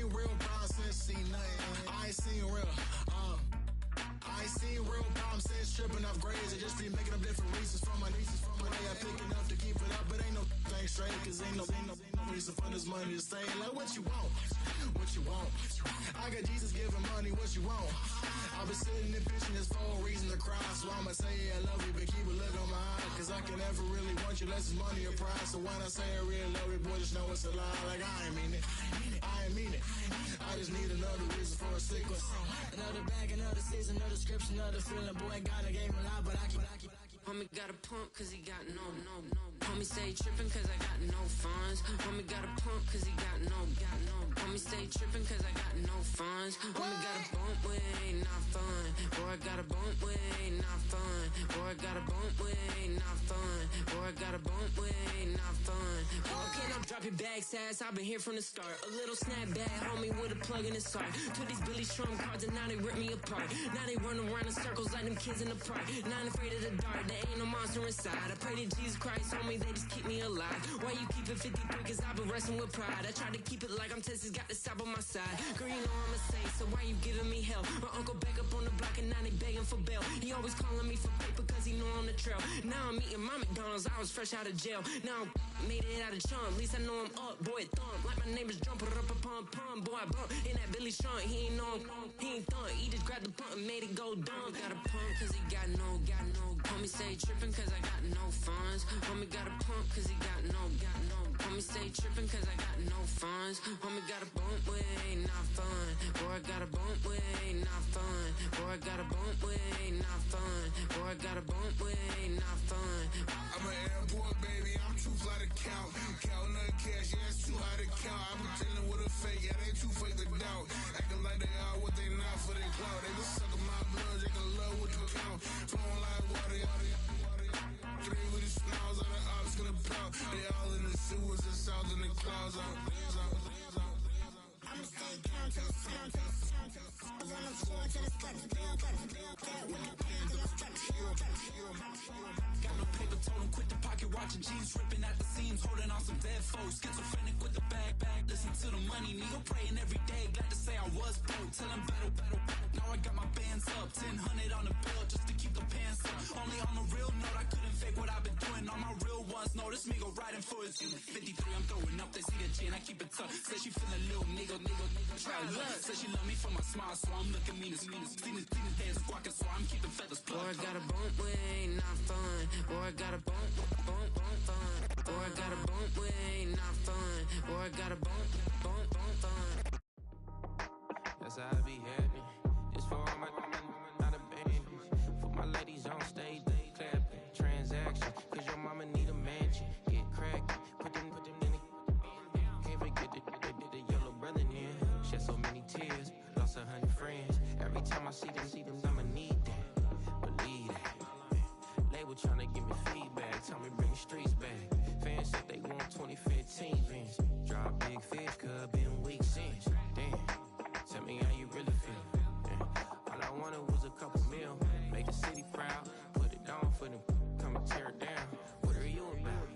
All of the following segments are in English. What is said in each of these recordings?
seen real problems since seen nothing. I ain't seen real, I ain't seen real problems since tripping off grades. I just be making up different reasons for my nieces. From my day I pick enough to keep it up, but ain't no thing straight. Cause ain't no reason for this money to stay. Like what you want, what you want. I got Jesus giving money, what you want. I've been sitting and pitching this for a reason to cry. So I'ma say I love you, but keep a look on my eye. Cause I can never really want you unless it's money or pride. So when I say I really love you, boy, just know it's a lie. Like I ain't mean it, I ain't mean it. I just need another reason for a sequence. Another bag, another season, another description, another feeling. Boy, God, I gave him a lot, but I keep. Homie got a pump cause he got no. Homie stay trippin' cause I got no funds. Homie got a pump cause he got no. Homie stay trippin' cause I got no funds. Homie got a bump with ain't not fun. Boy, I got a bump with ain't not fun. Boy, I got a bump with ain't not fun. Boy, I got a bump with ain't not fun. Boy, can I drop your bag, sass? I've been here from the start. A little snapback, homie with a plug in his heart. Took these Billy Trump cards and now they rip me apart. Now they run around in circles like them kids in the park. Not afraid of the dark, there ain't no monster inside. I pray to Jesus Christ, homie, they just keep me alive. Why you keep it 53? Cause I've been wrestling with pride. I try to keep it like I'm Texas, got the South on my side. Girl, you know I'm a saint, so why you giving me hell? My uncle back up on the block and now they begging for bail. He always calling me for paper cause he know I'm the trail. Now I'm eating my McDonald's, I was fresh out of jail. Now I made it out of chump, at least I know I'm up. Boy, thump, like my neighbors jump, up a pump. Boy, I bump in that Billy Strong, he ain't know, he ain't thump. He just grabbed the pump and made it go dumb. Got a pump cause he got no. Homie stay trippin' cause I got no funds. Homie got a pump cause he got no. Homie stay trippin' cause I got no funds. Homie got a bump with ain't not fun. Boy, I got a bump with ain't not fun. Boy, I got a bump with ain't not fun. Boy, I got a bump with ain't not fun. I'm an airport baby, I'm too fly to count. Counting the cash, yeah, it's too high to count. I'm pretending with a fake, yeah, they too fake to doubt. Acting like they are what they not for their clout. They been sucking my blood, they can love what you count. Flowing like water. Three with the smiles, all the ops gonna pop. They all in the sewers and south in the clouds. I'ma stay down to the sound, to the sound, to the sound. On the floor to the steps, bill, with the pants and the steps. Got no paper, told him quit the pocket, watching jeans ripping at the seams, holding on some dead foes. Schizophrenic with the bag, listen to the money, nigga praying every day. Glad to say I was broke, tell him battle. Now I got my bands up, 1000 on the bill just to keep the pants up. Only on the real note, I couldn't fake what I've been doing. All my real ones know this nigga riding for his unit. 53, I'm throwing up, they see the G and I keep it tough. Say she feeling little nigga, try to look. Say she love me for my smile, so I'm looking meanest. Seen his hands squawking, so I'm keeping feathers plucked. Boy, I got a bump with ain't not fun. Boy, I got a bump fun. Boy, I got a bump with ain't not fun. Boy, I got a bump fun. That's how I be happy. This for all my not a baby. For my ladies on stage, they clapping. Transaction, cause your mama need a mansion. Get crackin', put them in the. Can't forget the yellow brother in. Shed so many tears, lost 100 friends. Every time I see them, I'ma need that. Believe that. Label tryna give me feedback, tell me bring the streets back. Fans said they want 2015 Vince. Drop big fish, cuz been weak since. Damn, tell me how you really feel. Yeah. All I wanted was a couple mil, make the city proud, put it down for them, come and tear it down. What are you about?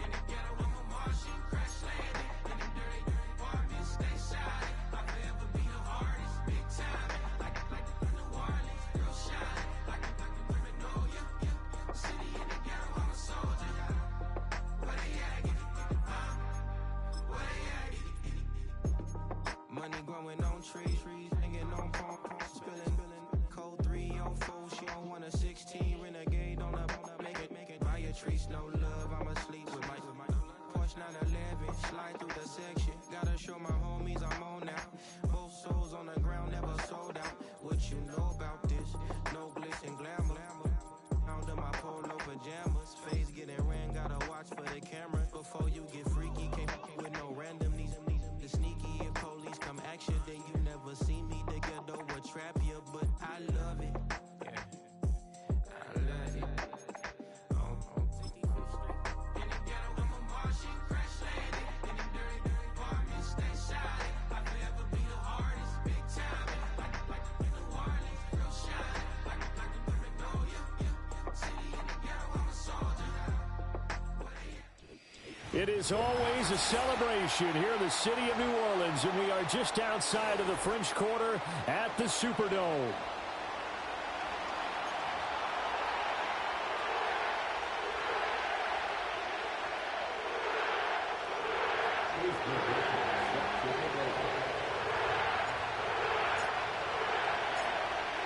In the ghetto, I'm a Martian, crash landing. In them dirty apartments, stay shining. I'll forever be the hardest, big time. Like the New Orleans, girl shine. Like the women know ya. City in the ghetto, I'm a soldier. Where they at? Get it, huh? Where they at? Get it. Money growing on trees, hanging on palm, spilling. Code 304, she don't want a 16. Renegade on up, make it. Buy a trees, no love, I'ma sleep with my Porsche 911, slide through the section. Gotta show my homies I'm on now. Both souls on the ground, never sold out. What you know about this? No glitz and glamour. Under my polo pajamas, face getting ran, gotta watch for the camera. Before you get freaky, can't with no random these the sneaky. If police come action, then you never see me. The ghetto will trap you, but I love it. Yeah, I love it. In the ghetto, I'm a Martian, crash landing. In them dirty apartments, stay shining. I'll forever be the hardest, big time. Like the New Orleans, girl It is always a celebration here in the city of New Orleans, and we are just outside of the French Quarter at the Superdome.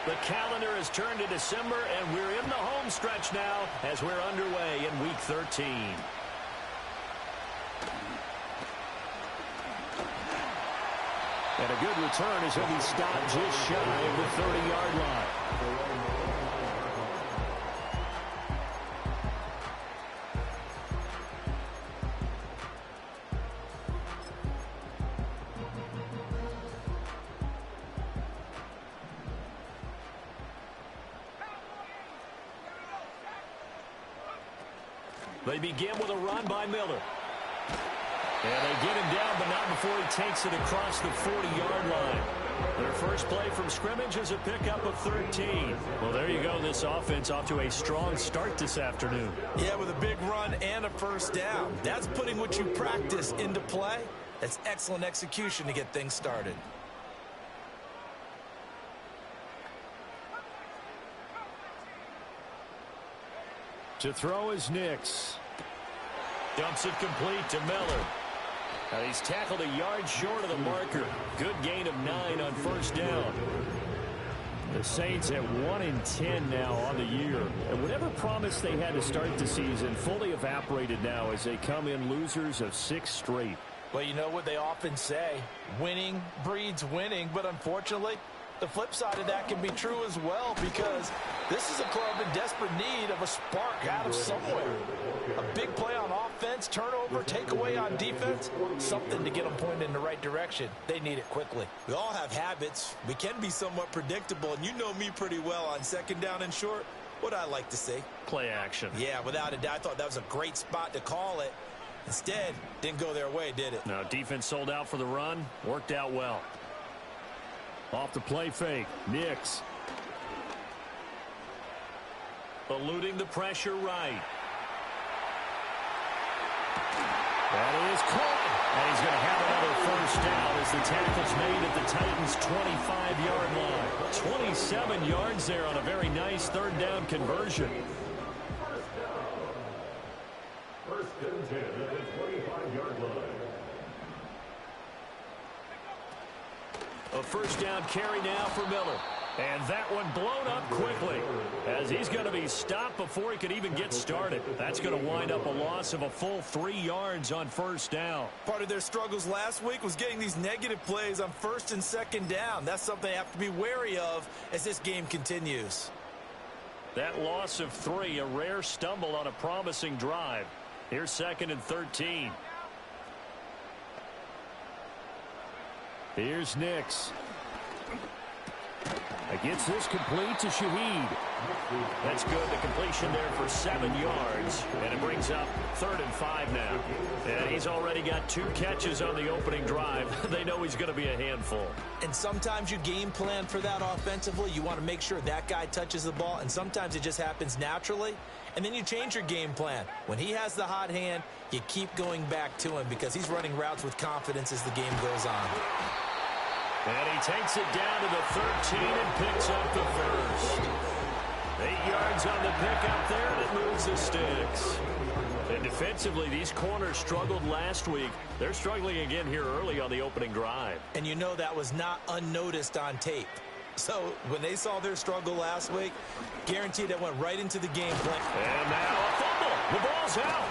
The calendar has turned to December, and we're in the home stretch now as we're underway in Week 13. And a good return as he'll be stopped just shy of the 30-yard line. They begin with a run by Miller. And they get him down, but not before he takes it across the 40-yard line. Their first play from scrimmage is a pickup of 13. Well, there you go. This offense off to a strong start this afternoon. Yeah, with a big run and a first down. That's putting what you practice into play. That's excellent execution to get things started. To throw is Nix. Dumps it complete to Miller. Now he's tackled a yard short of the marker. Good gain of 9 on first down. The Saints at 1-10 now on the year. And whatever promise they had to start the season fully evaporated now as they come in losers of 6 straight. Well, you know what they often say, winning breeds winning, but unfortunately, the flip side of that can be true as well, because this is a club in desperate need of a spark out of somewhere. A big play on offense, turnover, takeaway on defense, something to get them pointed in the right direction. They need it quickly. We all have habits. We can be somewhat predictable, and you know me pretty well on second down and short. What I like to say? Play action. Yeah, without a doubt. I thought that was a great spot to call it. Instead, didn't go their way, did it? No, defense sold out for the run. Worked out well. Off the play fake, Nix. Eluding the pressure right. That is caught. And he's going to have another first down as the tackle's made at the Titans' 25-yard line. 27 yards there on a very nice third down conversion. First and 10 at the 25-yard line. A first down carry now for Miller. And that one blown up quickly as he's going to be stopped before he could even get started. That's going to wind up a loss of a full 3 yards on first down. Part of their struggles last week was getting these negative plays on first and second down. That's something they have to be wary of as this game continues. That loss of 3, a rare stumble on a promising drive. Here's second and 13. Here's Nix. Gets this complete to Shaheed. That's good. The completion there for 7 yards. And it brings up 3rd and 5 now. And he's already got 2 catches on the opening drive. They know he's going to be a handful. And sometimes you game plan for that offensively. You want to make sure that guy touches the ball. And sometimes it just happens naturally. And then you change your game plan. When he has the hot hand, you keep going back to him because he's running routes with confidence as the game goes on. And he takes it down to the 13 and picks up the first. 8 yards on the pickup there, and it moves the sticks. And defensively, these corners struggled last week. They're struggling again here early on the opening drive. And you know that was not unnoticed on tape. So when they saw their struggle last week, guaranteed that went right into the game plan. And now a fumble. The ball's out.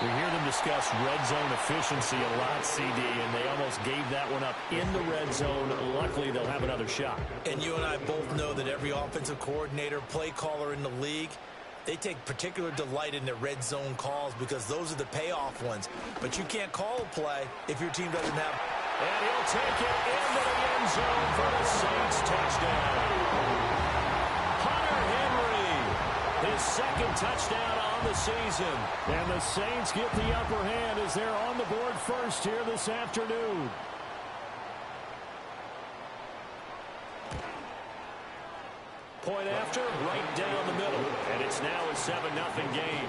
We hear them discuss red zone efficiency a lot, CD, and they almost gave that one up in the red zone. Luckily, they'll have another shot. And you and I both know that every offensive coordinator, play caller in the league, they take particular delight in their red zone calls because those are the payoff ones. But you can't call a play if your team doesn't have. And he'll take it into the end zone for the Saints touchdown. Hunter Henry, his second touchdown on the season. And the Saints get the upper hand as they're on the board first here this afternoon. Point after, right down the middle. And it's now a 7-0 game.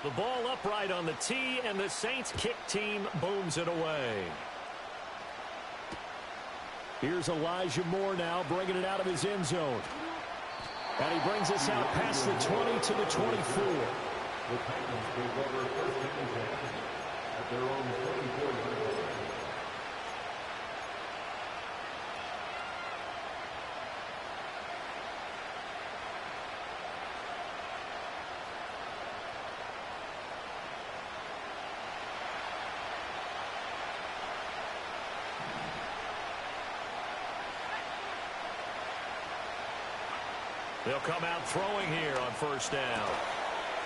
The ball upright on the tee, and the Saints kick team booms it away. Here's Elijah Moore now, bringing it out of his end zone. And he brings us out past the 20 to the 24. The Titans take over first and 10 at their own 24-yard line. They'll come out throwing here on first down.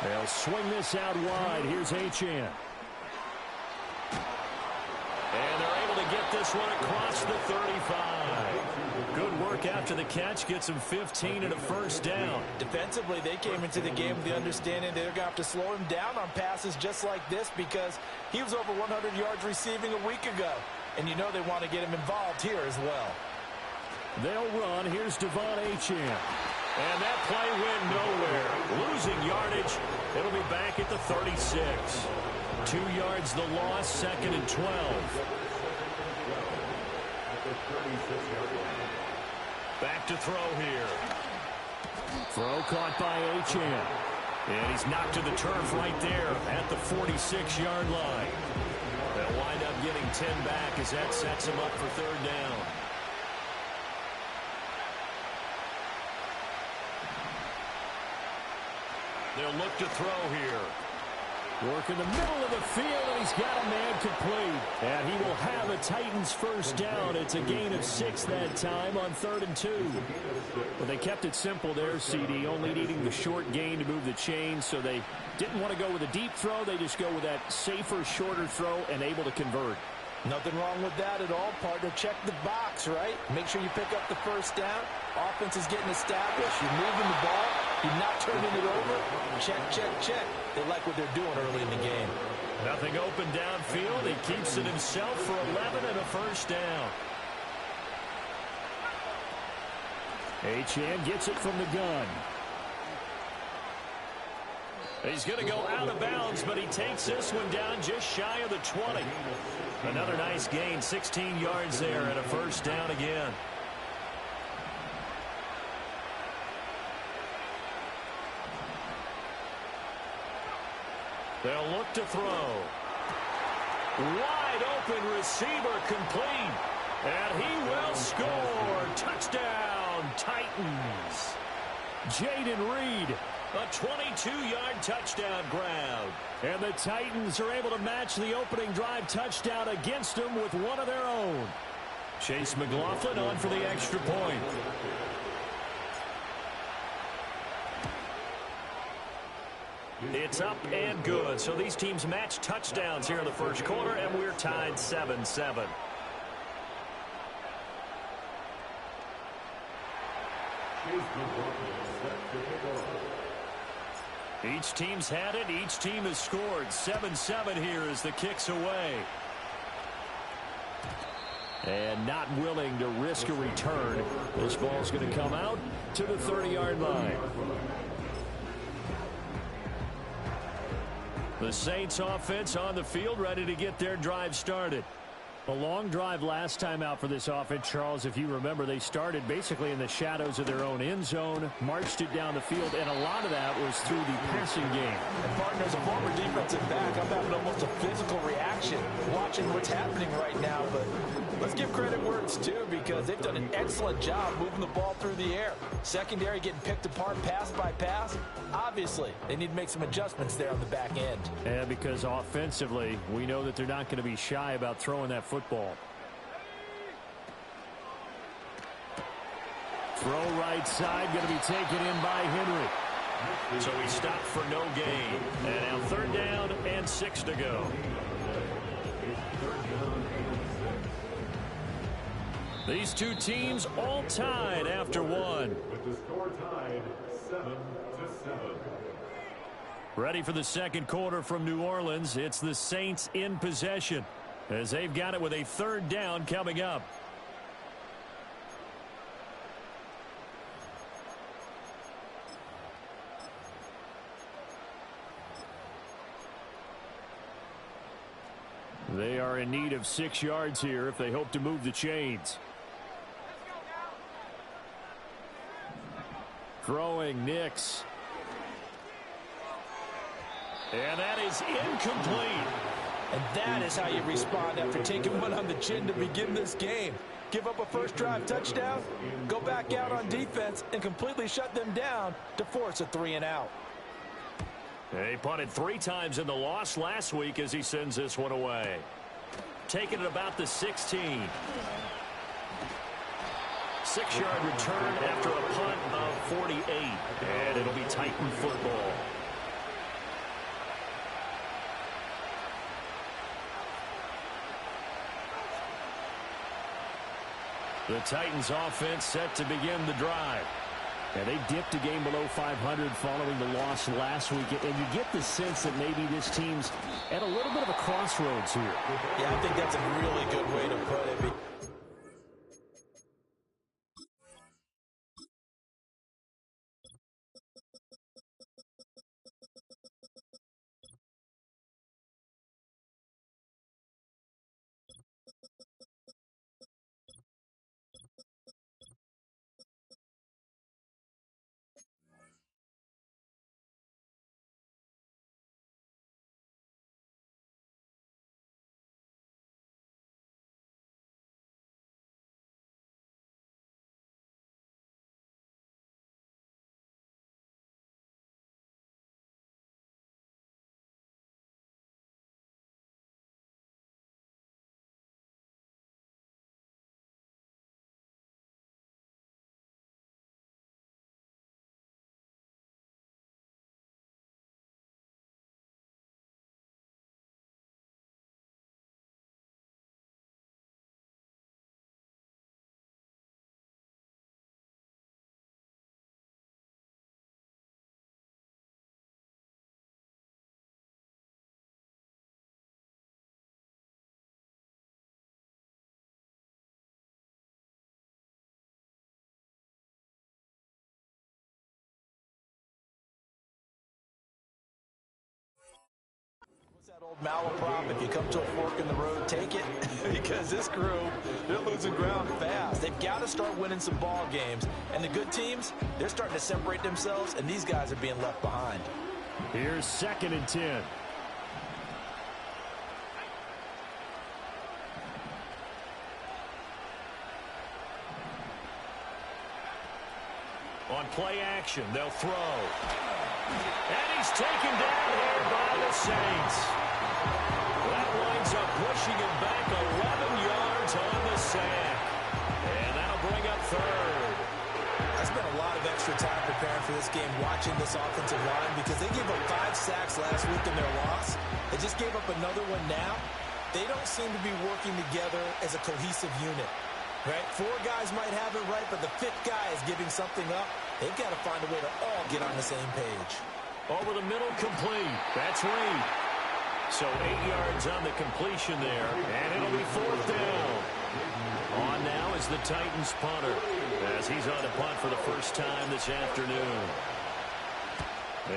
They'll swing this out wide. Here's Achane. And they're able to get this one across the 35. Good work after the catch. Gets him 15 and a first down. Defensively, they came into the game with the understanding they're going to have to slow him down on passes just like this because he was over 100 yards receiving a week ago. And you know they want to get him involved here as well. They'll run. Here's Devon Achane. And that play went nowhere. Losing yardage. It'll be back at the 36. 2 yards the loss, second and 12. Back to throw here. Throw caught by Achane. And he's knocked to the turf right there at the 46-yard line. They'll wind up getting 10 back as that sets him up for third down. They'll look to throw here. Work in the middle of the field, and he's got a man complete. And he will have a Titans first down. It's a gain of 6 that time on 3rd and 2. Well, they kept it simple there, CD, only needing the short gain to move the chains, so they didn't want to go with a deep throw. They just go with that safer, shorter throw and able to convert. Nothing wrong with that at all, partner. Check the box, right? Make sure you pick up the first down. Offense is getting established. You're moving the ball. You're not turning it over. Check, check, check. They like what they're doing early in the game. Nothing open downfield. He keeps it himself for 11 and a first down. Achane gets it from the gun. He's going to go out of bounds, but he takes this one down just shy of the 20. Another nice gain, 16 yards there and a first down again. They'll look to throw. Wide open receiver complete. And he will score. Touchdown, Titans. Jaden Reed, a 22-yard touchdown grab. And the Titans are able to match the opening drive touchdown against them with one of their own. Chase McLaughlin on for the extra point. It's up and good. So these teams match touchdowns here in the first quarter, and we're tied 7-7. Each team's had it. Each team has scored. 7-7 here as the kick's away. And not willing to risk a return. This ball's going to come out to the 30-yard line. The Saints offense on the field, ready to get their drive started. A long drive last time out for this offense, Charles. If you remember, they started basically in the shadows of their own end zone, marched it down the field, and a lot of that was through the passing game. And partner, as a former defensive back, I'm having almost a physical reaction watching what's happening right now. But let's give credit where it's due because they've done an excellent job moving the ball through the air. Secondary getting picked apart pass by pass. Obviously, they need to make some adjustments there on the back end. And because offensively, we know that they're not going to be shy about throwing that football. Throw right side, going to be taken in by Henry. So he stopped for no gain. And now third down and 6 to go. These two teams all tied after one. With the score tied 7-7. Ready for the second quarter from New Orleans. It's the Saints in possession as they've got it with a third down coming up. They are in need of 6 yards here if they hope to move the chains. Throwing Nix. And that is incomplete. And that is how you respond after taking one on the chin to begin this game. Give up a first drive touchdown, go back out on defense, and completely shut them down to force a 3-and-out. He punted 3 times in the loss last week as he sends this one away. Taking it about the 16. 6-yard return after a punt of 48. And it'll be Titan football. The Titans offense set to begin the drive. Yeah, they dipped a game below 500 following the loss last week, and you get the sense that maybe this team's at a little bit of a crossroads here. Yeah, I think that's a really good way to put it. That old malaprop, if you come to a fork in the road, take it, because this crew, they're losing ground fast. They've got to start winning some ball games, and the good teams, they're starting to separate themselves, and these guys are being left behind. Here's 2nd and 10. On play action, they'll throw. And he's taken down here by the Saints. That winds up pushing him back 11 yards on the sack. And that'll bring up 3rd. I spent a lot of extra time preparing for this game watching this offensive line because they gave up 5 sacks last week in their loss. They just gave up another one now. They don't seem to be working together as a cohesive unit. Right? 4 guys might have it right, but the 5th guy is giving something up. They've got to find a way to all get on the same page. Over the middle, complete. That's Reed. So 8 yards on the completion there, and it'll be 4th down. On now is the Titans punter, as he's on to punt for the first time this afternoon.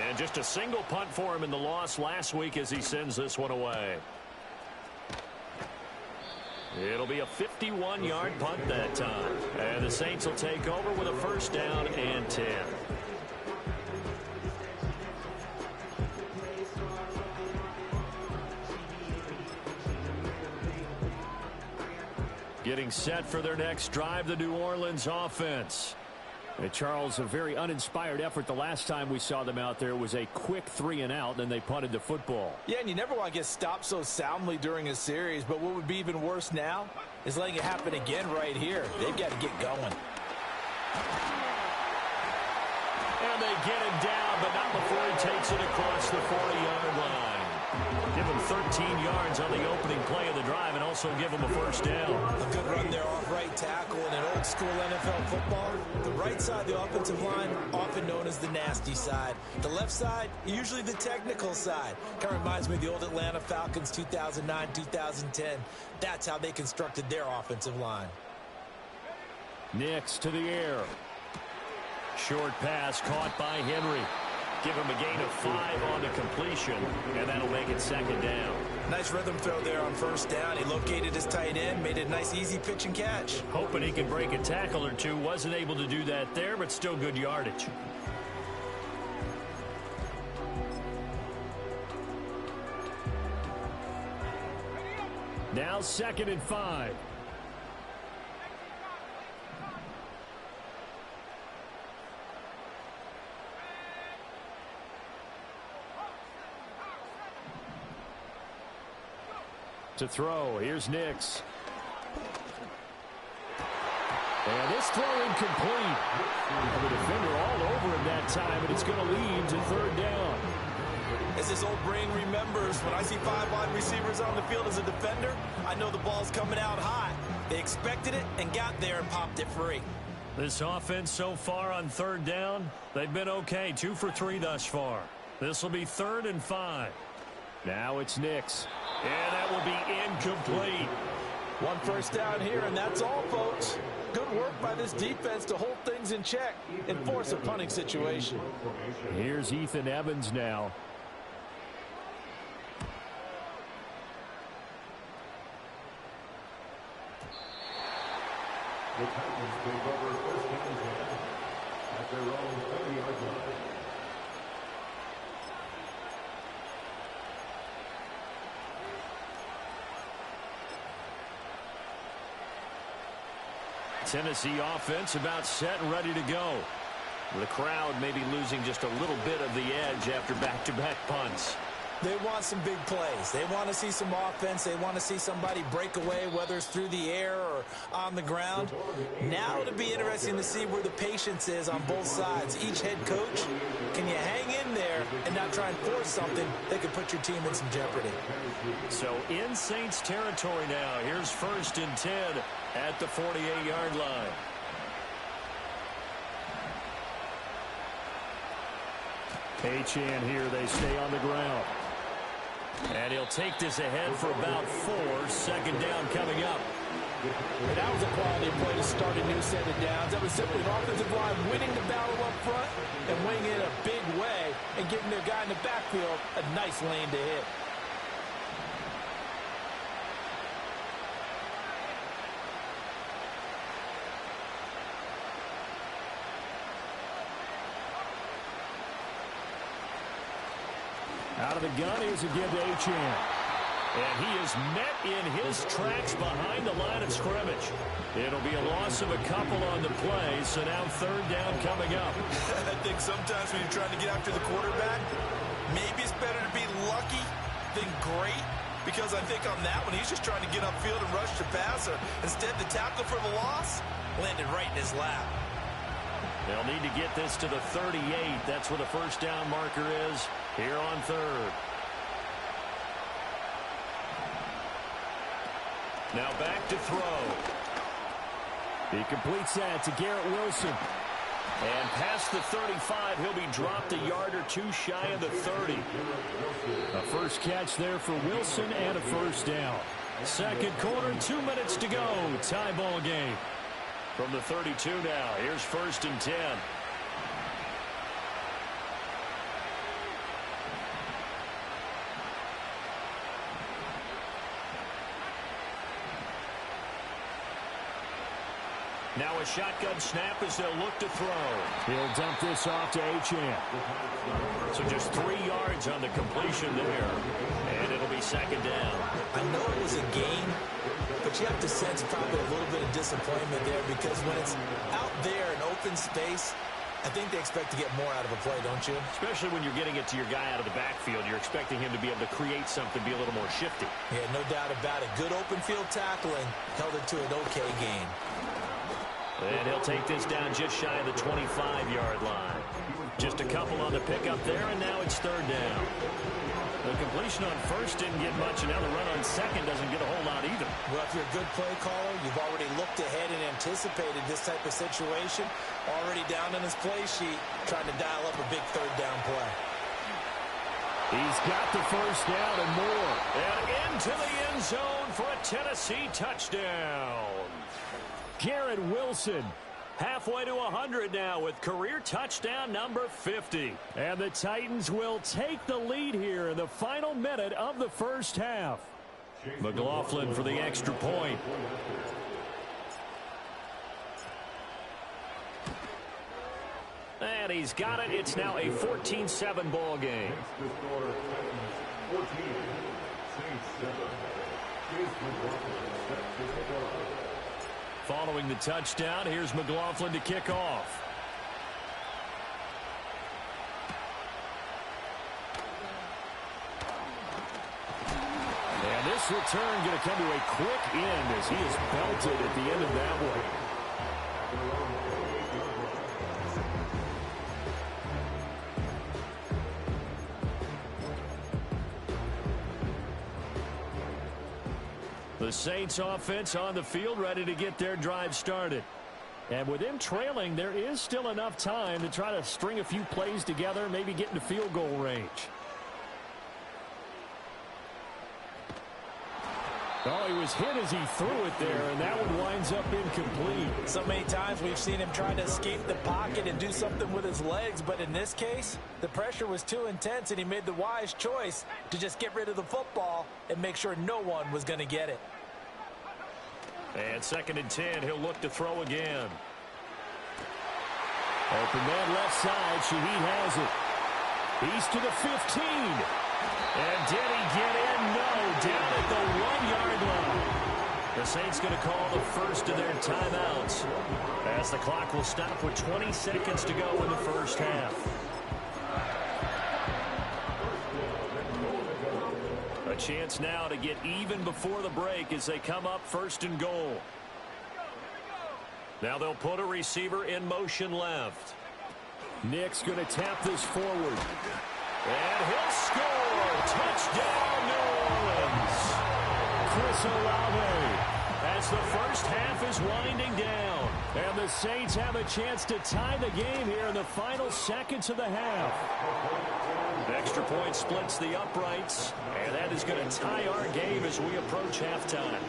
And just a single punt for him in the loss last week as he sends this one away. It'll be a 51-yard punt that time. And the Saints will take over with a 1st down and 10. Getting set for their next drive, the New Orleans offense. Charles, a very uninspired effort the last time we saw them out there was a quick 3-and-out, and they punted the football. Yeah, and you never want to get stopped so soundly during a series, but what would be even worse now is letting it happen again right here. They've got to get going. And they get him down, but not before he takes it across the 40-yard line. Give him 13 yards on the opening play of the drive and also give him a 1st down. A good run there off right tackle in an old school NFL football. The right side of the offensive line, often known as the nasty side. The left side, usually the technical side. Kind of reminds me of the old Atlanta Falcons 2009, 2010. That's how they constructed their offensive line. Nix to the air. Short pass caught by Henry. give him a gain of 5 on the completion, and that'll make it second down. Nice rhythm throw there on first down. He located his tight end, made it a nice easy pitch and catch. Hoping he could break a tackle or two. Wasn't able to do that there, but still good yardage. Now 2nd and 5. To throw, here's Nix. And this throw incomplete. The defender all over him that time, and it's going to lead to 3rd down. As his old brain remembers, when I see 5 wide receivers on the field as a defender, I know the ball's coming out hot. They expected it and got there and popped it free. This offense so far on 3rd down, they've been okay. 2 for 3 thus far. This will be 3rd and 5. Now it's Nix. And that will be incomplete. 1 first down here, and that's all, folks. Good work by this defense to hold things in check and force a punting situation. Here's Ethan Evans now. The Titans take over 1st and 10 at their own 30-yard line. Tennessee offense about set and ready to go. The crowd maybe losing just a little bit of the edge after back-to-back punts. They want some big plays. They want to see some offense. They want to see somebody break away, whether it's through the air or on the ground. Now it'll be interesting to see where the patience is on both sides. Each head coach, can you hang in there and not try and force something that could put your team in some jeopardy? So in Saints territory now. Here's 1st and 10 at the 48-yard line. Achane here. They stay on the ground. And he'll take this ahead for about 4. 2nd down coming up. And that was a quality play to start a new set of downs. That was simply an offensive line winning the battle up front and weighing in a big way and giving their guy in the backfield a nice lane to hit. Out of the gun, here's again to Achane. And he is met in his tracks behind the line of scrimmage. It'll be a loss of a couple on the play, so now 3rd down coming up. I think sometimes when you're trying to get after the quarterback, maybe it's better to be lucky than great, because I think on that one, he's just trying to get upfield and rush the passer. Instead, the tackle for the loss landed right in his lap. They'll need to get this to the 38. That's where the 1st down marker is here on 3rd. Now back to throw. He completes that to Garrett Wilson. And past the 35, he'll be dropped a yard or 2 shy of the 30. A first catch there for Wilson and a 1st down. 2nd quarter, 2 minutes to go. Tie ball game. From the 32 now, here's 1st and 10. Now a shotgun snap as they'll look to throw. He'll dump this off to Achane. So just 3 yards on the completion there. And it'll be 2nd down. I know it was a gain, but you have to sense probably a little bit of disappointment there, because when it's out there in open space, I think they expect to get more out of a play, don't you? Especially when you're getting it to your guy out of the backfield. You're expecting him to be able to create something, be a little more shifty. Yeah, no doubt about it. Good open field tackling held it to an okay gain. And he'll take this down just shy of the 25-yard line. Just a couple on the pickup there, and now it's 3rd down. The completion on 1st didn't get much, and now the run on 2nd doesn't get a whole lot either. Well, if you're a good play caller, you've already looked ahead and anticipated this type of situation. Already down on his play sheet, trying to dial up a big 3rd down play. He's got the 1st down and more. And into the end zone for a Tennessee touchdown. Garrett Wilson Halfway to 100 now with career touchdown number 50. And the Titans will take the lead here in the final minute of the first half. McLaughlin for the extra point. And he's got it. It's now a 14-7 ball game. Following the touchdown, here's McLaughlin to kick off. And this return going to come to a quick end as he is belted at the end of that one. The Saints offense on the field, ready to get their drive started. And with them trailing, there is still enough time to try to string a few plays together, maybe get into field goal range. Oh, he was hit as he threw it there, and that one winds up incomplete. So many times we've seen him try to escape the pocket and do something with his legs, but in this case, the pressure was too intense, and he made the wise choice to just get rid of the football and make sure no one was going to get it. And 2nd and 10, he'll look to throw again. Open man left side, Shaheed has it. He's to the 15. And did he get in? No, down at the 1-yard line. The Saints going to call the first of their timeouts as the clock will stop with 20 seconds to go in the first half. A chance now to get even before the break as they come up 1st and goal. Now they'll put a receiver in motion left. Nick's going to tap this forward. And he'll score. Touchdown, New Orleans. Chris Olave. As the first half is winding down. And the Saints have a chance to tie the game here in the final seconds of the half. Extra point splits the uprights. And that is going to tie our game as we approach halftime.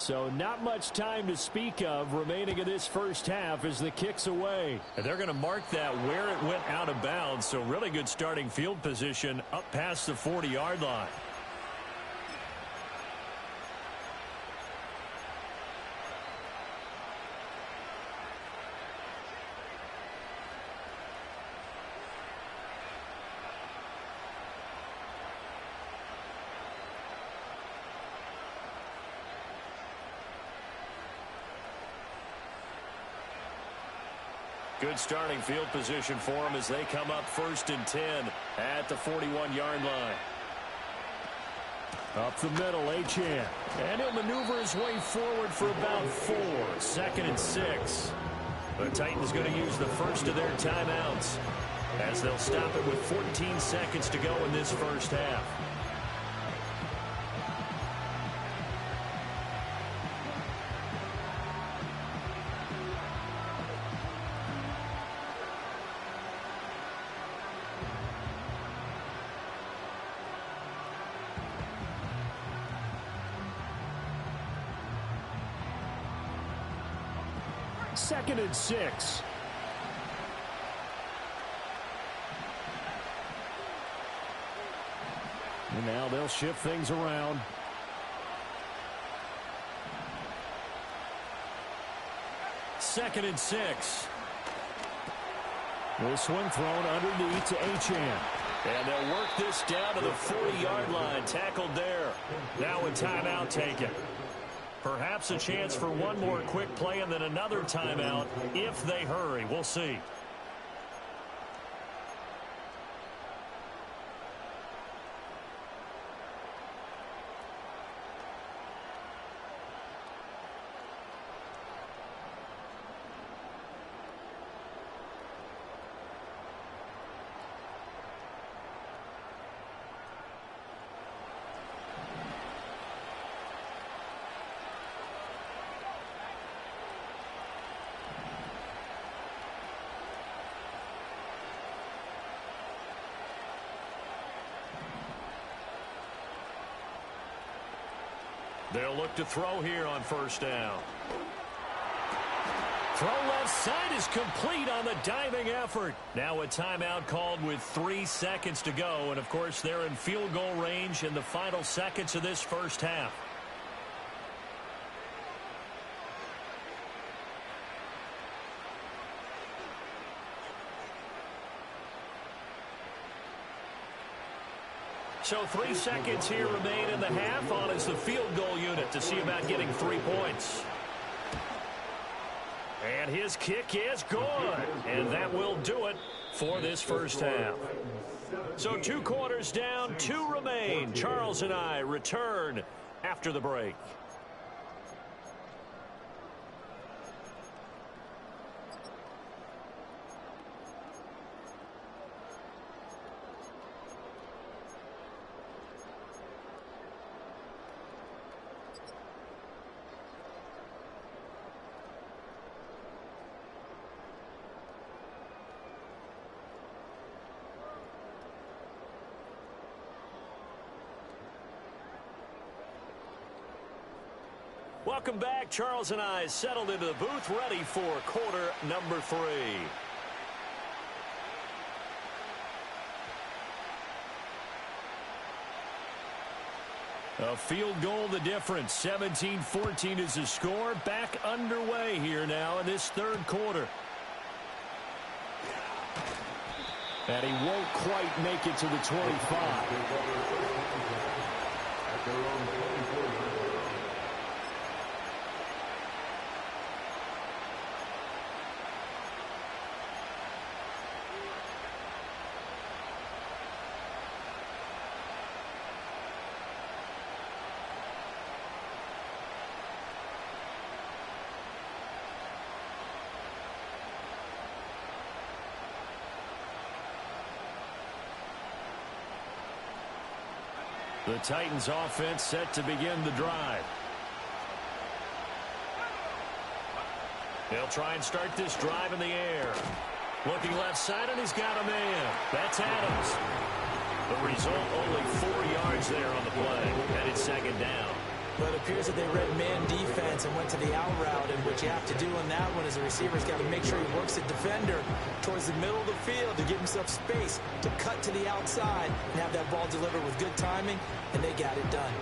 So not much time to speak of remaining in this first half as the kick's away. And they're going to mark that where it went out of bounds. So really good starting field position up past the 40-yard line. Good starting field position for them as they come up 1st and 10 at the 41-yard line. Up the middle, Achane. And he'll maneuver his way forward for about 4. 2nd and 6. The Titans going to use the first of their timeouts as they'll stop it with 14 seconds to go in this first half. Second and 6. And now they'll shift things around. Second and 6. This one thrown underneath to Achane. And they'll work this down to the 40-yard line. Tackled there. Now a timeout taken. Perhaps a chance for one more quick play and then another timeout if they hurry. We'll see. They'll look to throw here on first down. Throw left side is complete on the diving effort. Now a timeout called with 3 seconds to go. And, of course, they're in field goal range in the final seconds of this first half. So 3 seconds here remain in the half on as the field goal unit to see about getting 3 points. And his kick is good. And that will do it for this first half. So 2 quarters down, 2 remain. Charles and I return after the break. Welcome back. Charles and I settled into the booth, ready for quarter number 3. A field goal the difference. 17-14 is the score. Back underway here now in this third quarter. And he won't quite make it to the 25. The Titans offense set to begin the drive. They'll try and start this drive in the air. Looking left side, and he's got a man. That's Adams. The result, only 4 yards there on the play, and it's second down. But it appears that they read man defense and went to the out route, and what you have to do on that one is the receiver's got to make sure he works the defender towards the middle of the field to give himself space to cut to the outside and have that ball delivered with good timing, and they got it done.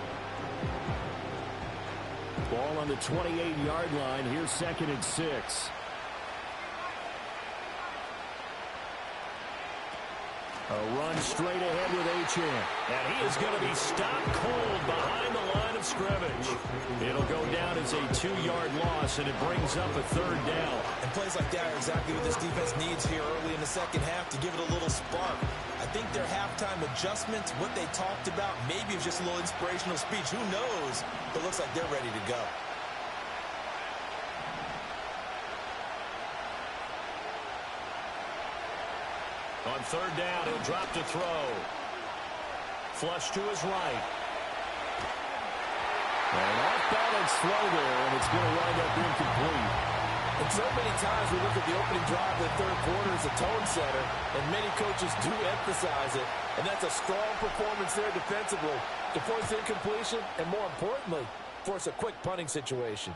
Ball on the 28-yard line. Here's 2nd and 6. A run straight ahead with Achane. And he is going to be stopped cold behind the line of scrimmage. It'll go down as a 2-yard loss, and it brings up a 3rd down. And plays like that are exactly what this defense needs here early in the second half to give it a little spark. I think their halftime adjustments, what they talked about, maybe it was just a little inspirational speech. Who knows? But it looks like they're ready to go. On 3rd down, he'll drop to throw. Flush to his right. An off-balance throw there, and it's going to wind up incomplete. And so many times we look at the opening drive of the third quarter as a tone setter, and many coaches do emphasize it. And that's a strong performance there defensively to force incompletion and, more importantly, force a quick punting situation.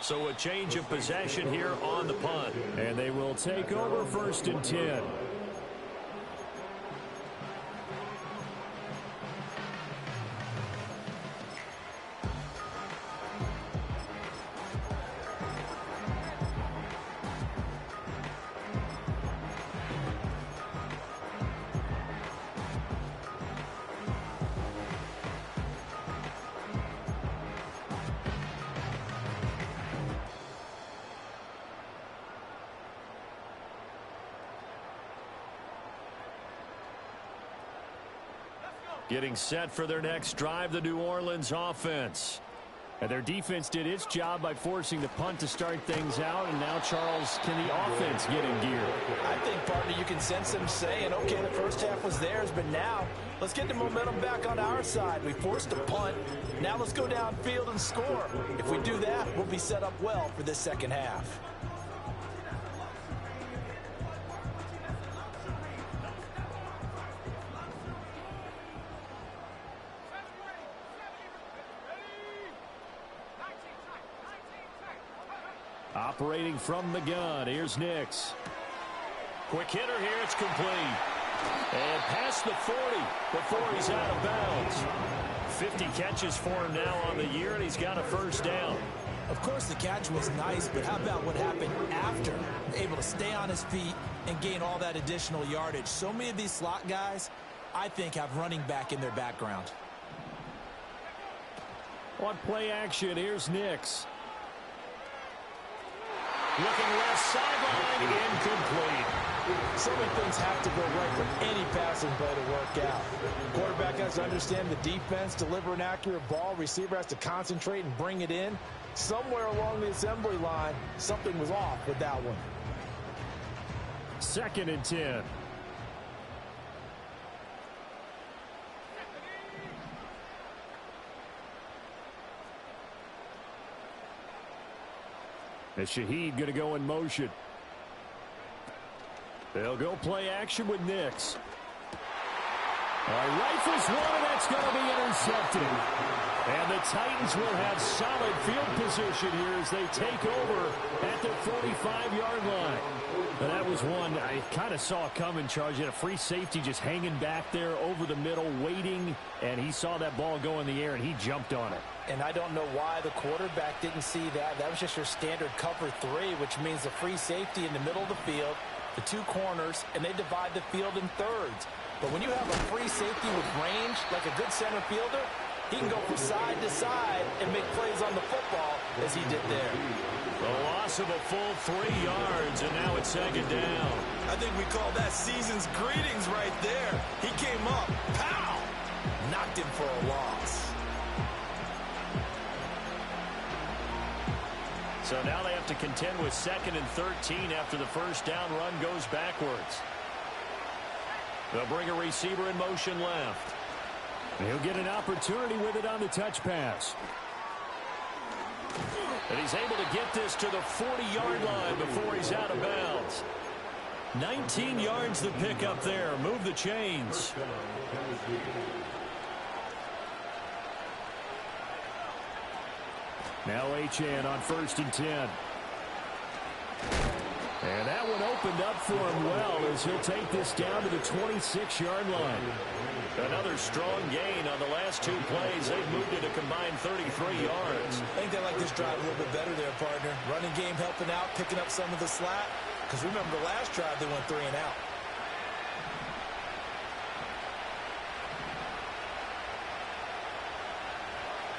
So a change of possession here on the punt. And they will take over 1st and 10. Getting set for their next drive, the New Orleans offense. And their defense did its job by forcing the punt to start things out. And now, Charles, can the offense get in gear? I think, partner, you can sense them saying, okay, the first half was theirs, but now let's get the momentum back on our side. We forced a punt. Now let's go downfield and score. If we do that, we'll be set up well for this second half. Operating from the gun, here's Nix. Quick hitter here, it's complete. And past the 40 before he's out of bounds. 50 catches for him now on the year, and he's got a first down. Of course, the catch was nice, but how about what happened after? Able to stay on his feet and gain all that additional yardage. So many of these slot guys, I think, have running back in their background. On play action, here's Nix. Looking left sideline, incomplete. So many things have to go right for any passing play to work out. Quarterback has to understand the defense, deliver an accurate ball. Receiver has to concentrate and bring it in. Somewhere along the assembly line, something was off with that one. 2nd and 10. And Shaheed going to go in motion. They'll go play action with Nix. Rifles one, and that's going to be intercepted. And the Titans will have solid field position here as they take over at the 45-yard line. And that was one I kind of saw coming, Charge. He had a free safety just hanging back there over the middle, waiting, and he saw that ball go in the air, and he jumped on it. And I don't know why the quarterback didn't see that. That was just your standard cover 3, which means the free safety in the middle of the field, the 2 corners, and they divide the field in thirds. But when you have a free safety with range, like a good center fielder, he can go from side to side and make plays on the football as he did there. The loss of a full 3 yards, and now it's 2nd down. I think we call that season's greetings right there. He came up, pow! Knocked him for a loss. So now they have to contend with 2nd and 13 after the first down run goes backwards. They'll bring a receiver in motion left. He'll get an opportunity with it on the touch pass. And he's able to get this to the 40-yard line before he's out of bounds. 19 yards the pick up there. Move the chains. Now Achane on 1st and 10. And that one opened up for him well as he'll take this down to the 26-yard line. Another strong gain on the last 2 plays. They've moved it a combined 33 yards. I think they like this drive a little bit better there, partner. Running game helping out, picking up some of the slack. Because remember the last drive, they went 3 and out.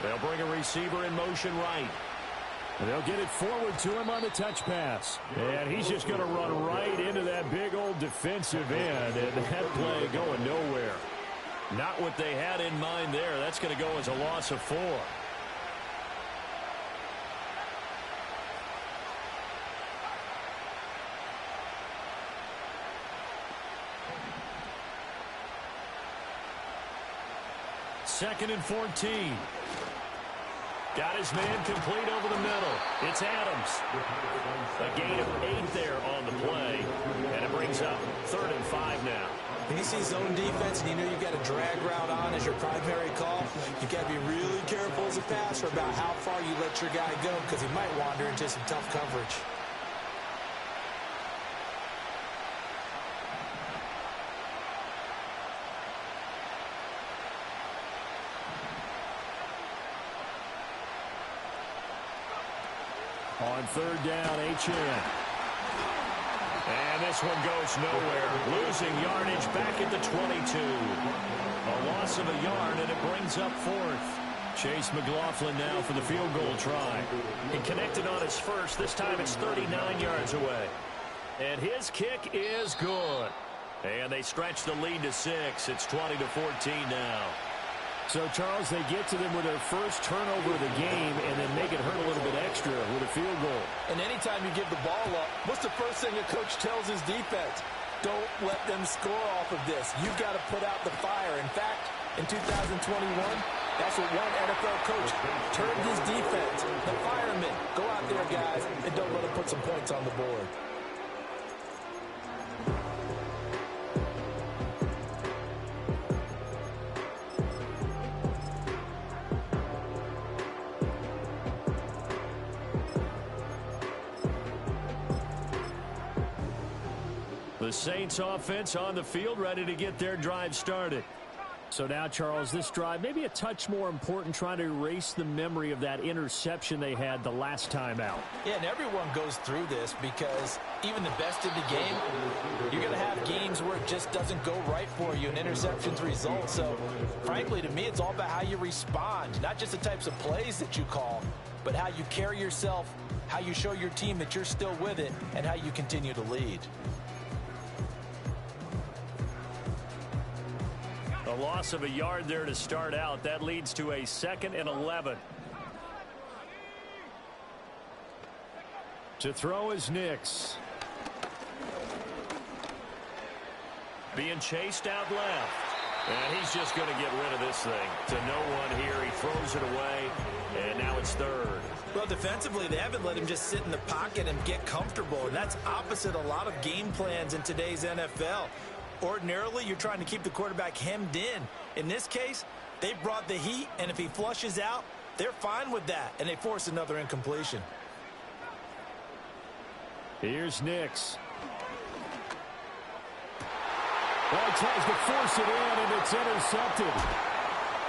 They'll bring a receiver in motion right. And they'll get it forward to him on the touch pass. And he's just going to run right into that big old defensive end. And that play going nowhere. Not what they had in mind there. That's going to go as a loss of 4. Second and 14. Got his man complete over the middle. It's Adams. A gain of 8 there on the play. And it brings up 3rd and 5 now. When you see zone defense and you know you've got a drag route on as your primary call, you've got to be really careful as a passer about how far you let your guy go because he might wander into some tough coverage. On 3rd down, Achane. And this one goes nowhere. Losing yardage back at the 22. A loss of a yard, and it brings up 4th. Chase McLaughlin now for the field goal try. He connected on his first. This time it's 39 yards away. And his kick is good. And they stretch the lead to 6. It's 20-14 now. So, Charles, they get to them with their first turnover of the game and then make it hurt a little bit extra with a field goal. And anytime you give the ball up, what's the first thing a coach tells his defense? Don't let them score off of this. You've got to put out the fire. In fact, in 2021, that's what one NFL coach turned his defense. The firemen. Go out there, guys, and don't let them put some points on the board. The Saints offense on the field, ready to get their drive started. So now, Charles, this drive maybe a touch more important, trying to erase the memory of that interception they had the last time out. Yeah, and everyone goes through this because even the best in the game, you're going to have games where it just doesn't go right for you and interceptions result. So, frankly, to me, it's all about how you respond, not just the types of plays that you call, but how you carry yourself, how you show your team that you're still with it, and how you continue to lead. A loss of a yard there to start out. That leads to a 2nd and 11. To throw is Nix. Being chased out left. And he's just going to get rid of this thing. To no one here. He throws it away. And now it's 3rd. Well, defensively, they haven't let him just sit in the pocket and get comfortable. And that's opposite a lot of game plans in today's NFL. Ordinarily, you're trying to keep the quarterback hemmed in. In this case, they brought the heat, and if he flushes out, they're fine with that, and they force another incompletion. Here's Nix. Well, he tries to force it in, and it's intercepted.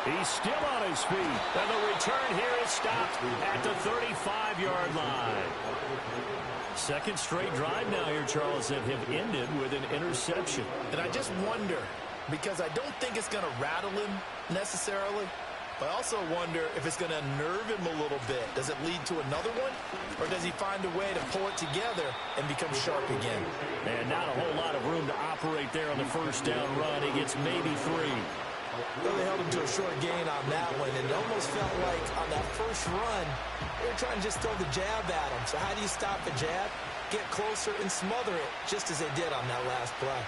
He's still on his feet. And the return here is stopped at the 35-yard line. Second straight drive now here, Charles, that have ended with an interception. And I just wonder, because I don't think it's going to rattle him necessarily, but I also wonder if it's going to unnerve him a little bit. Does it lead to another one? Or does he find a way to pull it together and become sharp again? And not a whole lot of room to operate there on the first down run. He gets maybe 3. Well, they held him to a short gain on that one, and it almost felt like on that first run, they were trying to just throw the jab at him. So how do you stop the jab? Get closer and smother it, just as they did on that last play.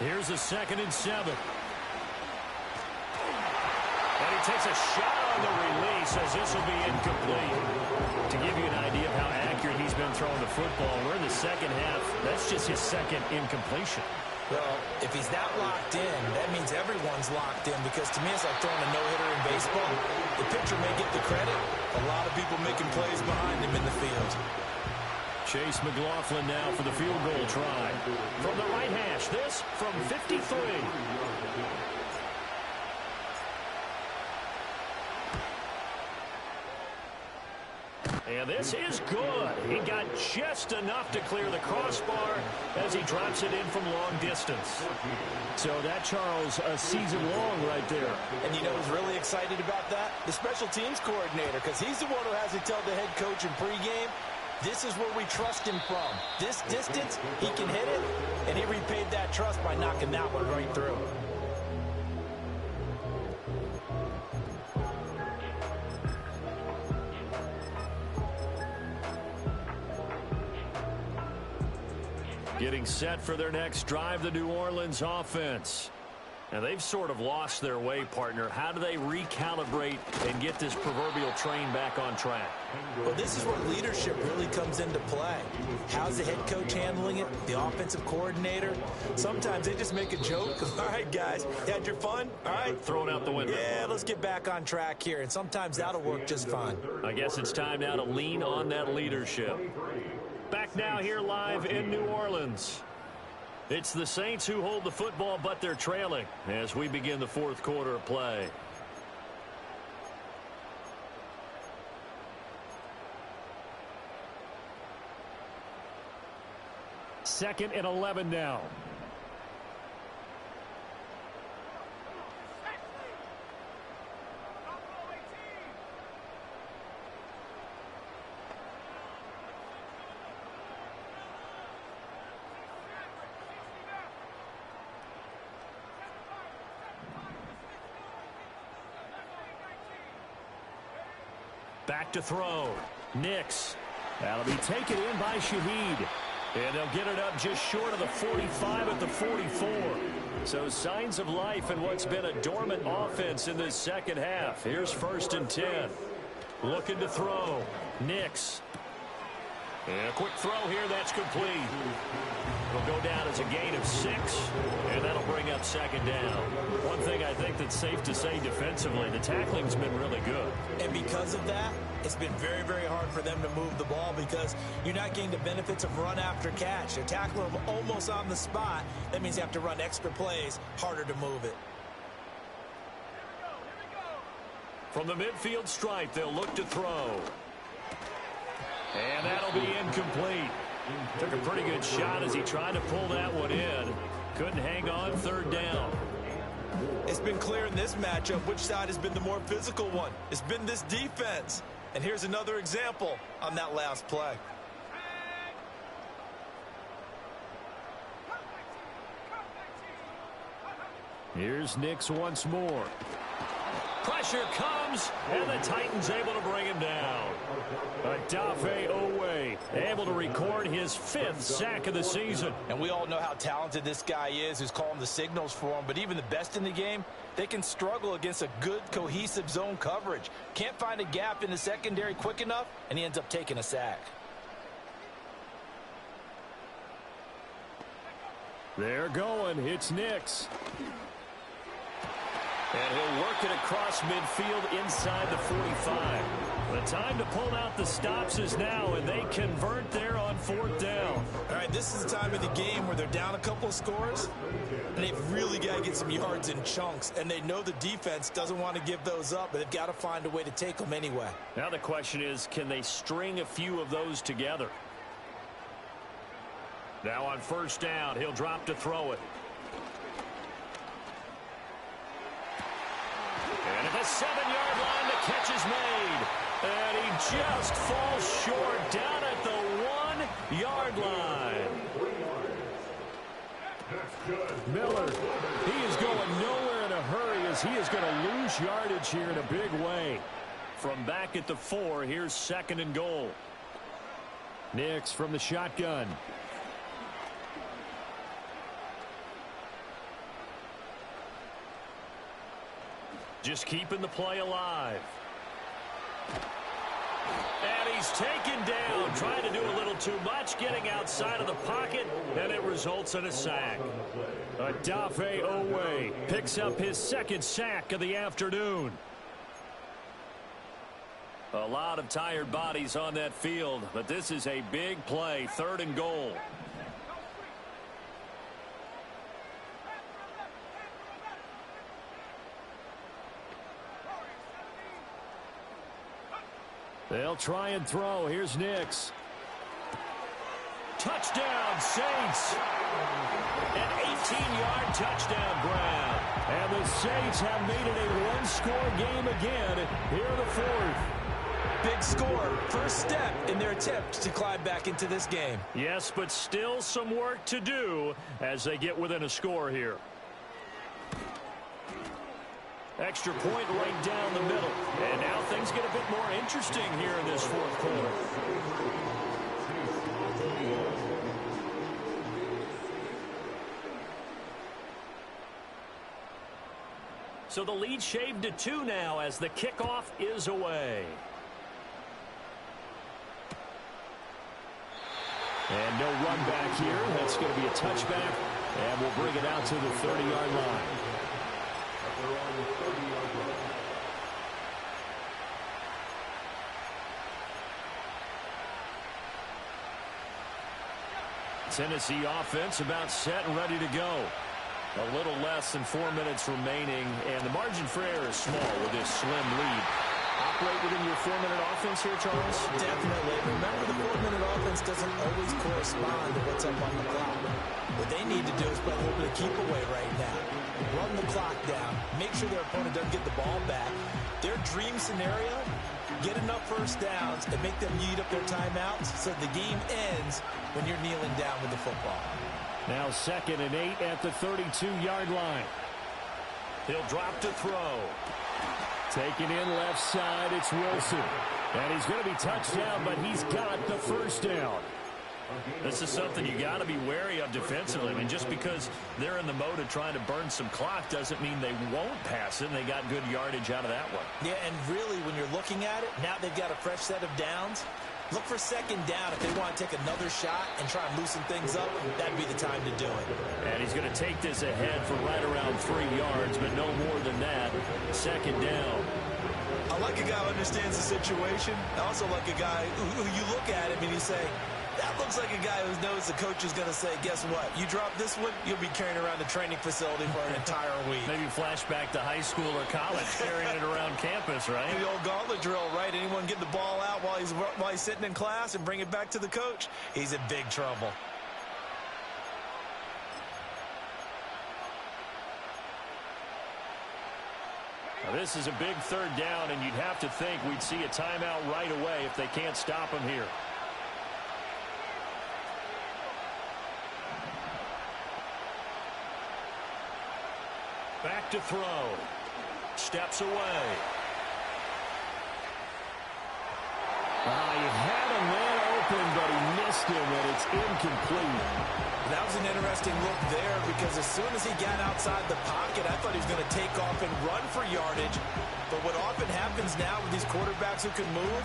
Here's a 2nd and 7. And he takes a shot on the release as this will be incomplete. To give you an idea of how accurate he's been throwing the football, we're in the second half. That's just his 2nd incompletion. Well, if he's that locked in, that means everyone's locked in, because to me it's like throwing a no-hitter in baseball. The pitcher may get the credit. A lot of people making plays behind him in the field. Chase McLaughlin now for the field goal try. From the right hash, this from 53. And this is good. He got just enough to clear the crossbar as he drops it in from long distance. So that, Charles, a season long right there. And you know who's really excited about that? The special teams coordinator, because he's the one who has to tell the head coach in pregame, this is where we trust him from. This distance, he can hit it, and he repaid that trust by knocking that one right through. Getting set for their next drive, the New Orleans offense. And they've sort of lost their way, partner. How do they recalibrate and get this proverbial train back on track? Well, this is where leadership really comes into play. How's the head coach handling it? The offensive coordinator? Sometimes they just make a joke. All right, guys, you had your fun? All right. Throw it out the window. Yeah, let's get back on track here. And sometimes that'll work just fine. I guess it's time now to lean on that leadership. Back now here live in New Orleans. It's the Saints who hold the football, but they're trailing as we begin the fourth quarter of play. Second and 11 now. Back to throw. Nix. That'll be taken in by Shaheed. And they'll get it up just short of the 45 at the 44. So signs of life in what's been a dormant offense in this second half. Here's 1st and 10. Looking to throw. Nix. And a quick throw here. That's complete. It'll go down as a gain of 6. And that'll bring up 2nd down. One thing I think that's safe to say defensively, the tackling's been really good. And because of that, it's been very, very hard for them to move the ball because you're not getting the benefits of run after catch. They're tackling them almost on the spot. That means you have to run extra plays, harder to move it. From the midfield stripe, they'll look to throw. And that'll be incomplete. Took a pretty good shot as he tried to pull that one in. Couldn't hang on. 3rd down. It's been clear in this matchup which side has been the more physical one. It's been this defense. And here's another example on that last play. Here's Nix once more. Pressure comes, and the Titans able to bring him down. Odafe Oweh able to record his 5th sack of the season. And we all know how talented this guy is who's calling the signals for him. But even the best in the game, they can struggle against a good, cohesive zone coverage. Can't find a gap in the secondary quick enough, and he ends up taking a sack. They're going. It's Nix. And he'll work it across midfield inside the 45. The time to pull out the stops is now, and they convert there on 4th down. All right, this is the time of the game where they're down a couple of scores, and they've really got to get some yards in chunks, and they know the defense doesn't want to give those up, but they've got to find a way to take them anyway. Now the question is, can they string a few of those together? Now on 1st down, he'll drop to throw it. And at the 7-yard line, the catch is made. And he just falls short down at the 1-yard line. Miller, he is going nowhere in a hurry as he is going to lose yardage here in a big way. From back at the 4, here's 2nd and goal. Nix from the shotgun. Just keeping the play alive. And he's taken down, trying to do a little too much, getting outside of the pocket, and it results in a sack. Odafe Oweh picks up his 2nd sack of the afternoon. A lot of tired bodies on that field, but this is a big play, 3rd and goal. They'll try and throw. Here's Nix. Touchdown, Saints. An 18-yard touchdown grab. And the Saints have made it a one-score game again here in the 4th. Big score. First step in their attempt to climb back into this game. Yes, but still some work to do as they get within a score here. Extra point right down the middle. And now things get a bit more interesting here in this 4th quarter. So the lead shaved to 2 now as the kickoff is away. And no run back here. That's going to be a touchback. And we'll bring it out to the 30-yard line. Tennessee offense about set and ready to go. A little less than 4 minutes remaining, and the margin for error is small with this slim lead. Operate within your 4-minute offense here, Charles? Definitely. Remember, the 4-minute offense doesn't always correspond to what's up on the clock. What they need to do is play a little bit of keep away right now. Run the clock down. Make sure their opponent doesn't get the ball back. Their dream scenario, get enough first downs and make them eat up their timeouts so the game ends when you're kneeling down with the football. Now 2nd and 8 at the 32-yard line. He'll drop to throw. Taken in left side, it's Wilson. And he's going to be touched down, but he's got the first down. This is something you got to be wary of defensively. I mean, just because they're in the mode of trying to burn some clock doesn't mean they won't pass it, and they got good yardage out of that one. Yeah, and really, when you're looking at it, now they've got a fresh set of downs. Look for second down if they want to take another shot and try and loosen things up. That'd be the time to do it. And he's going to take this ahead for right around 3 yards, but no more than that. Second down. I like a guy who understands the situation. I also like a guy who you look at him and you say, that looks like a guy who knows the coach is going to say, guess what? You drop this one, you'll be carrying around the training facility for an entire week. Maybe flashback to high school or college, carrying it around campus, right? The old gauntlet drill, right? Anyone get the ball out while he's sitting in class and bring it back to the coach, he's in big trouble. Now, this is a big third down, and you'd have to think we'd see a timeout right away if they can't stop him here. Back to throw. Steps away. He had a man open, but he missed him, and it's incomplete. That was an interesting look there because as soon as he got outside the pocket, I thought he was going to take off and run for yardage. But what often happens now with these quarterbacks who can move,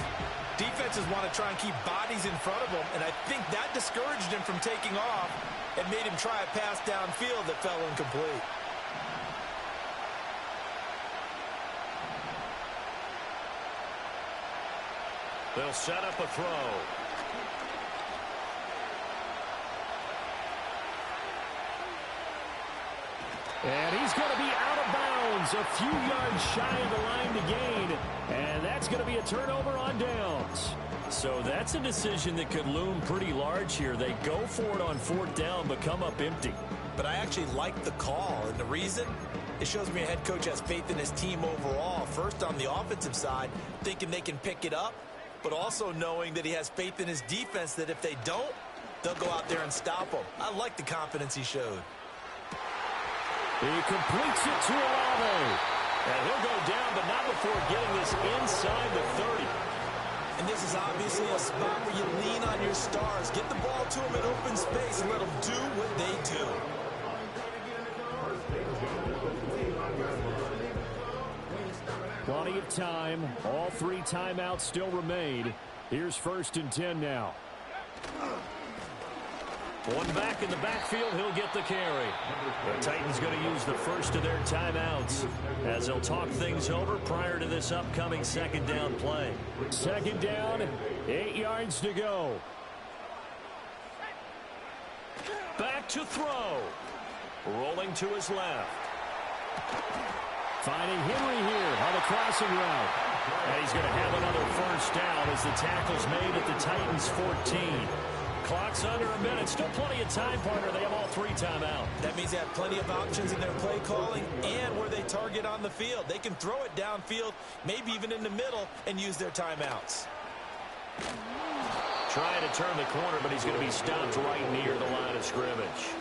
defenses want to try and keep bodies in front of them, and I think that discouraged him from taking off and made him try a pass downfield that fell incomplete. They'll set up a throw. And he's going to be out of bounds, a few yards shy of the line to gain. And that's going to be a turnover on downs. So that's a decision that could loom pretty large here. They go for it on fourth down, but come up empty. But I actually like the call, and the reason? It shows me a head coach has faith in his team overall. First, on the offensive side, thinking they can pick it up, but also knowing that he has faith in his defense that if they don't, they'll go out there and stop them. I like the confidence he showed. He completes it to Olave. And he'll go down, but not before getting this inside the 30. And this is obviously a spot where you lean on your stars. Get the ball to them in open space and let them do what they do. Plenty of time. All 3 timeouts still remain. Here's 1st and 10 now. One back in the backfield, he'll get the carry. The Titans going to use the first of their timeouts as they'll talk things over prior to this upcoming second down play. Second down, 8 yards to go. Back to throw. Rolling to his left. Finding Henry here on the crossing route. And he's going to have another first down as the tackle's made at the Titans' 14. Clock's under a minute. Still plenty of time, partner. They have all 3 timeouts. That means they have plenty of options in their play calling and where they target on the field. They can throw it downfield, maybe even in the middle, and use their timeouts. Trying to turn the corner, but he's going to be stopped right near the line of scrimmage.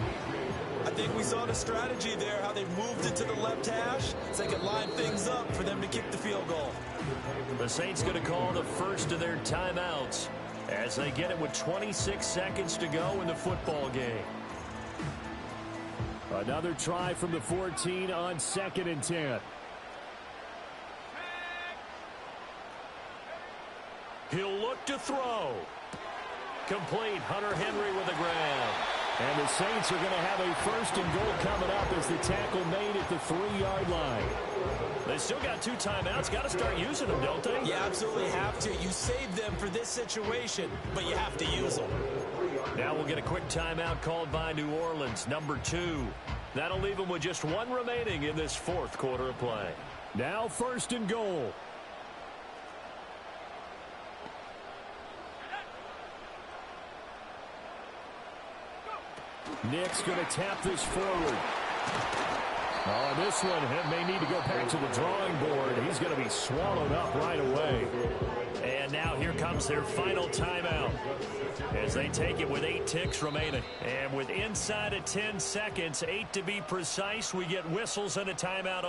I think we saw the strategy there, how they moved it to the left hash so they could line things up for them to kick the field goal. The Saints going to call the first of their timeouts as they get it with 26 seconds to go in the football game. Another try from the 14 on 2nd and 10. He'll look to throw. Complete. Hunter Henry with a grab. And the Saints are going to have a 1st and goal coming up as the tackle made at the 3-yard line. They still got 2 timeouts. Got to start using them, don't they? You absolutely have to. You save them for this situation, but you have to use them. Now we'll get a quick timeout called by New Orleans, number 2. That'll leave them with just 1 remaining in this 4th quarter of play. Now 1st and goal. Nick's going to tap this forward. Oh, this one may need to go back to the drawing board. He's going to be swallowed up right away. And now here comes their final timeout as they take it with 8 ticks remaining. And with inside of 10 seconds, 8 to be precise, we get whistles and a timeout on